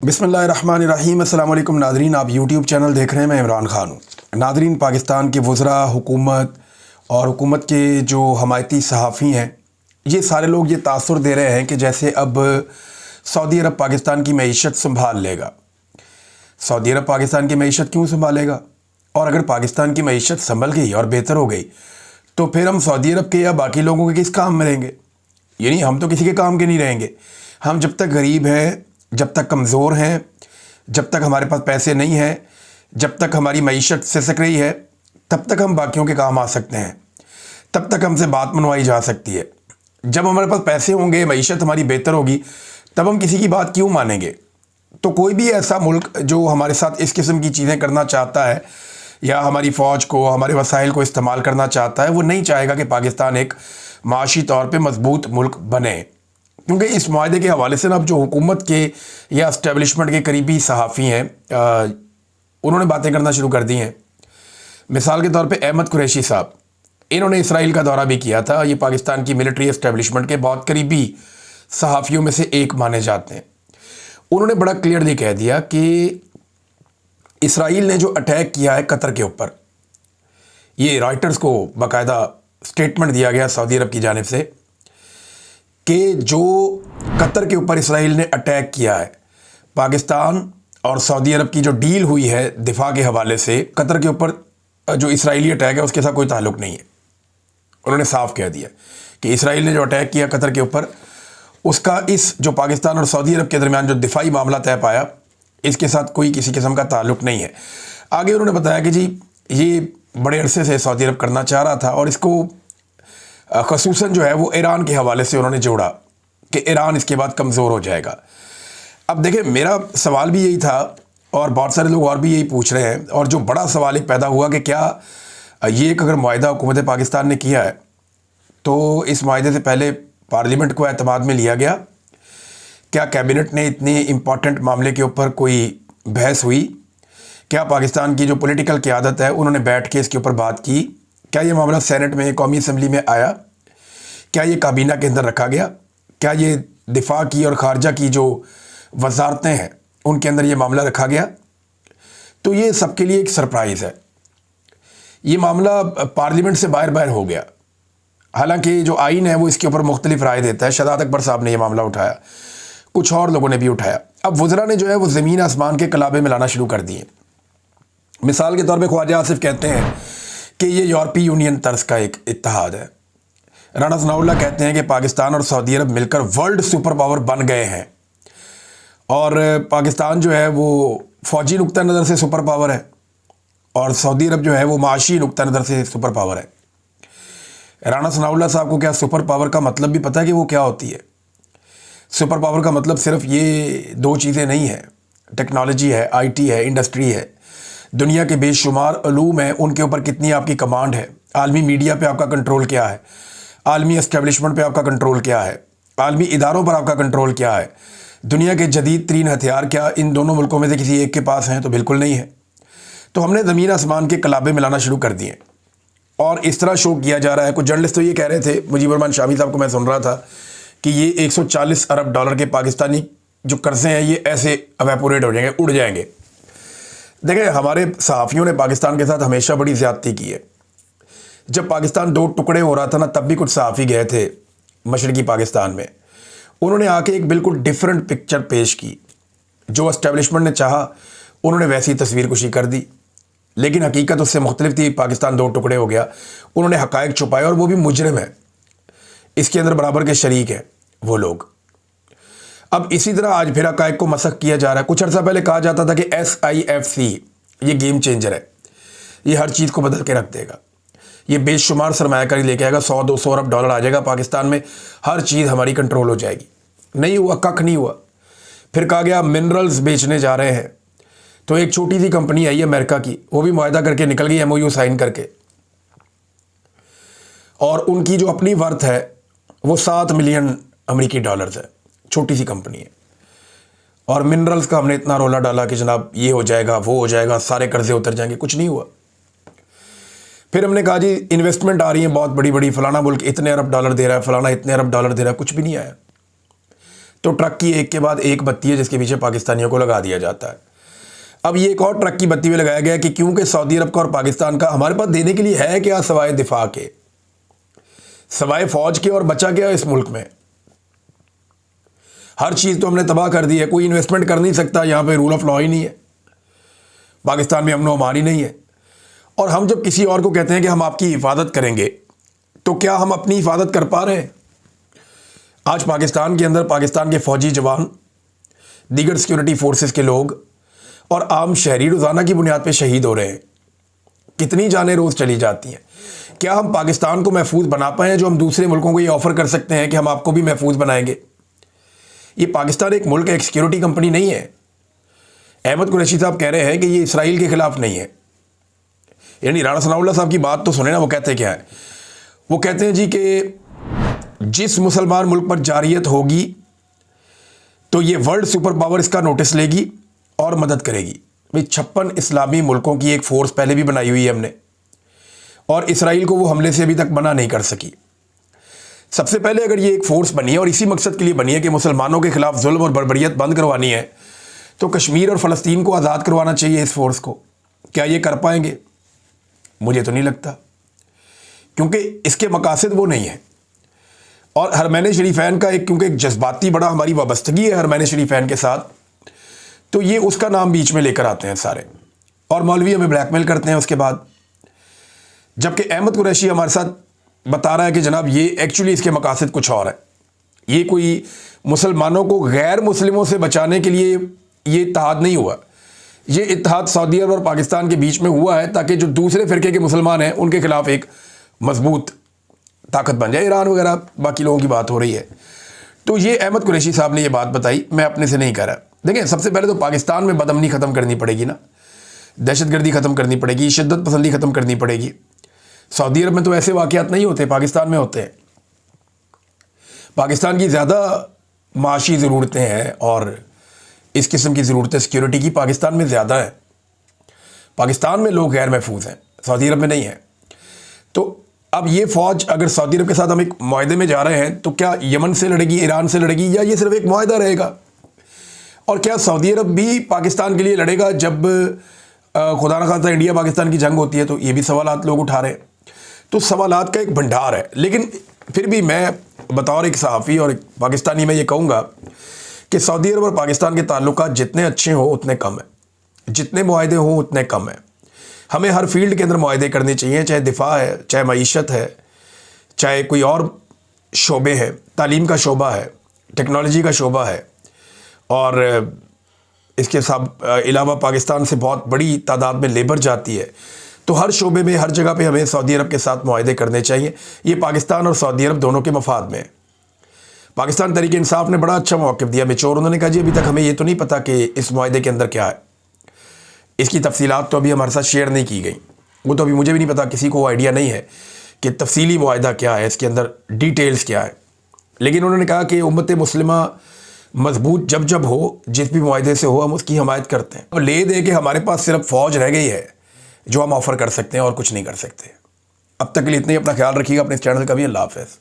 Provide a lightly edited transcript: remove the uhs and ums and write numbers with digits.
बिस्मिल्लाहिर्रहमानिर्रहीम। अस्सलाम वालेकुम नादरीन, आप यूट्यूब चैनल देख रहे हैं। मैं इमरान ख़ान हूँ। नादरीन, पाकिस्तान के वज़रा, हुकूमत और हुकूमत के जो हमायती सहाफ़ी हैं, ये सारे लोग ये तासुर दे रहे हैं कि जैसे अब सऊदी अरब पाकिस्तान की मईशत संभाल लेगा। सऊदी अरब पाकिस्तान की मईशत क्यों संभालेगा? और अगर पाकिस्तान की मईशत संभल गई और बेहतर हो गई तो फिर हम सऊदी अरब के या बाकी लोगों के किस काम में रहेंगे? यानी हम तो किसी के काम के नहीं रहेंगे। हम जब तक गरीब हैं, जब तक कमज़ोर हैं, जब तक हमारे पास पैसे नहीं हैं, जब तक हमारी मईशत सिसक रही है, तब तक हम बाकियों के काम आ सकते हैं, तब तक हमसे बात मनवाई जा सकती है। जब हमारे पास पैसे होंगे, मईशत हमारी बेहतर होगी, तब हम किसी की बात क्यों मानेंगे? तो कोई भी ऐसा मुल्क जो हमारे साथ इस किस्म की चीज़ें करना चाहता है या हमारी फ़ौज को, हमारे वसाइल को इस्तेमाल करना चाहता है, वो नहीं चाहेगा कि पाकिस्तान एक माशी तौर पे मजबूत मुल्क बने। क्योंकि इस मुआहदे के हवाले से ना अब जो हुकूमत के या इस्टेब्लिशमेंट के करीबी सहाफ़ी हैं, उन्होंने बातें करना शुरू कर दी हैं। मिसाल के तौर पे अहमद कुरैशी साहब, इन्होंने इसराइल का दौरा भी किया था। ये पाकिस्तान की मिलिट्री इस्टेब्लिशमेंट के बहुत करीबी सहाफ़ियों में से एक माने जाते हैं। उन्होंने बड़ा क्लियरली कह दिया कि इसराइल ने जो अटैक किया है कतर के ऊपर, ये रॉयटर्स को बाकायदा स्टेटमेंट दिया गया सऊदी अरब की जानिब से कि जो कतर के ऊपर इसराइल ने अटैक किया है, पाकिस्तान और सऊदी अरब की जो डील हुई है दिफा के हवाले से, कतर के ऊपर जो इसराइली अटैक है उसके साथ कोई ताल्लुक़ नहीं है। उन्होंने साफ कह दिया कि इसराइल ने जो अटैक किया कतर के ऊपर, उसका इस जो पाकिस्तान और सऊदी अरब के दरमियान जो दिफाई मामला तय पाया, इसके साथ कोई किसी किस्म का ताल्लुक़ नहीं है। आगे उन्होंने बताया कि जी ये बड़े अरसे से सऊदी अरब करना चाह रहा था और इसको ख़ुसूसन जो है वो ईरान के हवाले से उन्होंने जोड़ा कि ईरान इसके बाद कमज़ोर हो जाएगा। अब देखिए, मेरा सवाल भी यही था और बहुत सारे लोग और भी यही पूछ रहे हैं, और जो बड़ा सवाल एक पैदा हुआ कि क्या ये एक अगर मुआहदा हुकूमत पाकिस्तान ने किया है तो इस मुआहदे से पहले पार्लियामेंट को एतमाद में लिया गया? क्या कैबिनेट ने इतने इम्पॉर्टेंट मामले के ऊपर कोई बहस हुई? क्या पाकिस्तान की जो पॉलिटिकल क़यादत है उन्होंने बैठ के इसके ऊपर बात की? क्या ये मामला सेनेट में, कौमी असम्बली में आया? क्या ये काबीना के अंदर रखा गया? क्या ये दिफा की और खारजा की जो वजारतें हैं उनके अंदर ये मामला रखा गया? तो ये सबके लिए एक सरप्राइज़ है। ये मामला पार्लियामेंट से बाहर बाहर हो गया। हालांकि जो आइन है वो इसके ऊपर मुख्तलिफ राय देता है। शहजाद अकबर साहब ने यह मामला उठाया, कुछ और लोगों ने भी उठाया। अब वज़रा ने जो है वो ज़मीन आसमान के कलाबे मिलाना शुरू कर दिए। मिसाल के तौर पे ख्वाजा आसिफ कहते हैं कि ये यूरोपीय यूनियन तर्ज का एक इत्तेहाद है। राना सनाउल्लाह कहते हैं कि पाकिस्तान और सऊदी अरब मिलकर वर्ल्ड सुपर पावर बन गए हैं और पाकिस्तान जो है वो फ़ौजी नुक्ता नज़र से सुपर पावर है और सऊदी अरब जो है वो माशी नुक्ता नज़र से सुपर पावर है। राना सनाउल्लाह साहब को क्या सुपर पावर का मतलब भी पता है कि वो क्या होती है? सुपर पावर का मतलब सिर्फ ये दो चीज़ें नहीं है, टेक्नोलॉजी है, आईटी है, इंडस्ट्री है, दुनिया के बेशुमार उलूम हैं, उनके ऊपर कितनी आपकी कमांड है, आलमी मीडिया पे आपका कंट्रोल क्या है, आलमी एस्टेब्लिशमेंट पे आपका कंट्रोल क्या है, आलमी इदारों पर आपका कंट्रोल क्या है, दुनिया के जदीद तरीन हथियार क्या इन दोनों मुल्कों में से किसी एक के पास हैं? तो बिल्कुल नहीं है। तो हमने ज़मीन आसमान के कलाबे मिलाना शुरू कर दिए और इस तरह शो किया जा रहा है। कुछ जर्नलिस्ट तो ये कह रहे थे, मुजीबुर रहमान शामी साहब को मैं सुन रहा था कि ये 140 अरब डॉलर के पाकिस्तानी जो कर्ज़े हैं ये ऐसे एवेपोरेट हो जाएंगे, उड़ जाएंगे। देखें, हमारे सहाफ़ियों ने पाकिस्तान के साथ हमेशा बड़ी ज़्यादती की है। जब पाकिस्तान दो टुकड़े हो रहा था ना, तब भी कुछ सहाफ़ी गए थे मशरक़ी पाकिस्तान में, उन्होंने आके एक बिल्कुल डिफरेंट पिक्चर पेश की। जो एस्टेब्लिशमेंट ने चाहा उन्होंने वैसी तस्वीर कुशी कर दी, लेकिन हकीकत उससे मुख्तलिफ थी। पाकिस्तान दो टुकड़े हो गया, उन्होंने हक़ाइक़ छुपाए और वो भी मुजरिम है, इसके अंदर बराबर के शरीक हैं वो लोग। अब इसी तरह आज फिर हक़ाइक़ को मसख़ किया जा रहा है। कुछ अर्सा पहले कहा जाता था कि SIFC ये गेम चेंजर है, ये हर चीज़ को बदल के रख देगा, ये बेशुमार सरमायाकारी लेके आएगा, 100-200 अरब डॉलर आ जाएगा पाकिस्तान में, हर चीज़ हमारी कंट्रोल हो जाएगी। नहीं हुआ, कख नहीं हुआ। फिर कहा गया मिनरल्स बेचने जा रहे हैं, तो एक छोटी सी कंपनी आई अमेरिका की, वो भी मुआहदा करके निकल गई, MOU साइन करके, और उनकी जो अपनी वर्थ है वो 7 मिलियन अमेरिकी डॉलर्स है। छोटी सी कंपनी है और मिनरल्स का हमने इतना रोला डाला कि जनाब ये हो जाएगा, वो हो जाएगा, सारे कर्जे उतर जाएंगे, कुछ नहीं हुआ। फिर हमने कहा जी इन्वेस्टमेंट आ रही है बहुत बड़ी बड़ी, फलाना मुल्क इतने अरब डॉलर दे रहा है, फलाना इतने अरब डॉलर दे रहा है, कुछ भी नहीं आया। तो ट्रक की एक के बाद एक बत्ती है जिसके पीछे पाकिस्तानियों को लगा दिया जाता है। अब ये एक और ट्रक की बत्ती में लगाया गया कि क्योंकि सऊदी अरब का और पाकिस्तान का हमारे पास देने के लिए है क्या, सवाए दिफा के, सवाए फौज के, और बचा क्या इस मुल्क में? हर चीज़ तो हमने तबाह कर दी है। कोई इन्वेस्टमेंट कर नहीं सकता, यहाँ पे रूल ऑफ लॉ ही नहीं है, पाकिस्तान में अमन व अमान ही नहीं है। और हम जब किसी और को कहते हैं कि हम आपकी हिफाजत करेंगे, तो क्या हम अपनी हिफाजत कर पा रहे हैं? आज पाकिस्तान के अंदर पाकिस्तान के फौजी जवान, दीगर सिक्योरिटी फोर्सेस के लोग और आम शहरी रोज़ाना की बुनियाद पे शहीद हो रहे हैं। कितनी जानें रोज़ चली जाती हैं। क्या हम पाकिस्तान को महफूज बना पाए जो हम दूसरे मुल्कों को ये ऑफ़र कर सकते हैं कि हम आपको भी महफूज बनाएंगे? ये पाकिस्तान एक मुल्क, एक सिक्योरिटी कंपनी नहीं है। अहमद कुरैशी साहब कह रहे हैं कि ये इसराइल के ख़िलाफ़ नहीं है। यानी राणा सनाउल्लाह साहब की बात तो सुने ना, वो कहते क्या है? वो कहते हैं जी कि जिस मुसलमान मुल्क पर जारियत होगी तो ये वर्ल्ड सुपर पावर इसका नोटिस लेगी और मदद करेगी। भाई 56 इस्लामी मुल्कों की एक फ़ोर्स पहले भी बनाई हुई है हमने, और इसराइल को वो हमले से अभी तक मना नहीं कर सकी। सबसे पहले अगर ये एक फ़ोर्स बनी है और इसी मकसद के लिए बनी है कि मुसलमानों के ख़िलाफ़ जुल्म और बर्बरियत बंद करवानी है, तो कश्मीर और फ़लस्तीन को आज़ाद करवाना चाहिए इस फ़ोर्स को। क्या ये कर पाएंगे? मुझे तो नहीं लगता, क्योंकि इसके मकासद वो नहीं है। और हरमैन शरीफैन का क्योंकि एक जज्बाती बड़ा हमारी वाबस्तगी है हरमैन शरीफैन के साथ, तो ये उसका नाम बीच में लेकर आते हैं सारे, और मौलवी हमें ब्लैकमेल करते हैं उसके बाद। जबकि अहमद कुरैशी हमारे साथ बता रहा है कि जनाब ये एक्चुअली इसके मकासद कुछ और है। ये कोई मुसलमानों को गैर मुस्लिमों से बचाने के लिए ये इत्तेहाद नहीं हुआ। ये इत्तेहाद सऊदी अरब और पाकिस्तान के बीच में हुआ है ताकि जो दूसरे फ़िरके के मुसलमान हैं उनके खिलाफ एक मजबूत ताकत बन जाए। ईरान वगैरह बाकी लोगों की बात हो रही है। तो ये अहमद कुरैशी साहब ने ये बात बताई, मैं अपने से नहीं कह रहा। देखें, सबसे पहले तो पाकिस्तान में बदअमनी ख़त्म करनी पड़ेगी ना, दहशतगर्दी ख़त्म करनी पड़ेगी, शिद्दत पसंदी ख़त्म करनी पड़ेगी। सऊदी अरब में तो ऐसे वाक़यात नहीं होते, पाकिस्तान में होते हैं। पाकिस्तान की ज़्यादा माशी ज़रूरतें हैं और इस किस्म की ज़रूरतें सिक्योरिटी की पाकिस्तान में ज़्यादा है। पाकिस्तान में लोग गैर महफूज हैं, सऊदी अरब में नहीं है। तो अब ये फ़ौज अगर सऊदी अरब के साथ हम एक मुआहदे में जा रहे हैं, तो क्या यमन से लड़ेगी, ईरान से लड़ेगी, या ये सिर्फ एक मुआहदा रहेगा? और क्या सऊदी अरब भी पाकिस्तान के लिए लड़ेगा जब खुदा न खास्ता इंडिया पाकिस्तान की जंग होती है? तो ये भी सवालात लोग उठा रहे हैं। तो सवालात का एक भंडार है। लेकिन फिर भी मैं बतौर एक सहाफ़ी और एक पाकिस्तानी मैं ये कहूँगा कि सऊदी अरब और पाकिस्तान के ताल्लुकात जितने अच्छे हों उतने कम हैं, जितने मुआहदे हों उतने कम हैं। हमें हर फील्ड के अंदर मुआहदे करने चाहिए, चाहे दिफा है, चाहे मईशत है, चाहे कोई और शोबे हैं, तालीम का शोबा है, टेक्नोलॉजी का शोबा है, और इसके सब अलावा पाकिस्तान से बहुत बड़ी तादाद में लेबर जाती है। तो हर शोबे में, हर जगह पे हमें सऊदी अरब के साथ मुआहदे करने चाहिए। ये पाकिस्तान और सऊदी अरब दोनों के मफाद में है। पाकिस्तान तहरीक इंसाफ ने बड़ा अच्छा मौक़िफ़ दिया मेच्योर। उन्होंने कहा जी अभी तक हमें ये तो नहीं पता कि इस मुआहदे के अंदर क्या है, इसकी तफसीलात तो अभी हमारे साथ शेयर नहीं की गई। वो तो अभी मुझे भी नहीं पता, किसी को आइडिया नहीं है कि तफसीली मुआहदा क्या है, इसके अंदर डिटेल्स क्या है। लेकिन उन्होंने कहा कि उम्मत मुस्लिमा मजबूत जब जब हो, जिस भी मुआहदे से हो, हम उसकी हमायत करते हैं। अब ले दे कि हमारे पास सिर्फ फ़ौज रह गई है जो हम ऑफ़र कर सकते हैं और कुछ नहीं कर सकते। अब तक के लिए इतना ही। अपना ख्याल रखिएगा, अपने इस चैनल का भी। अल्लाह हाफ़िज़।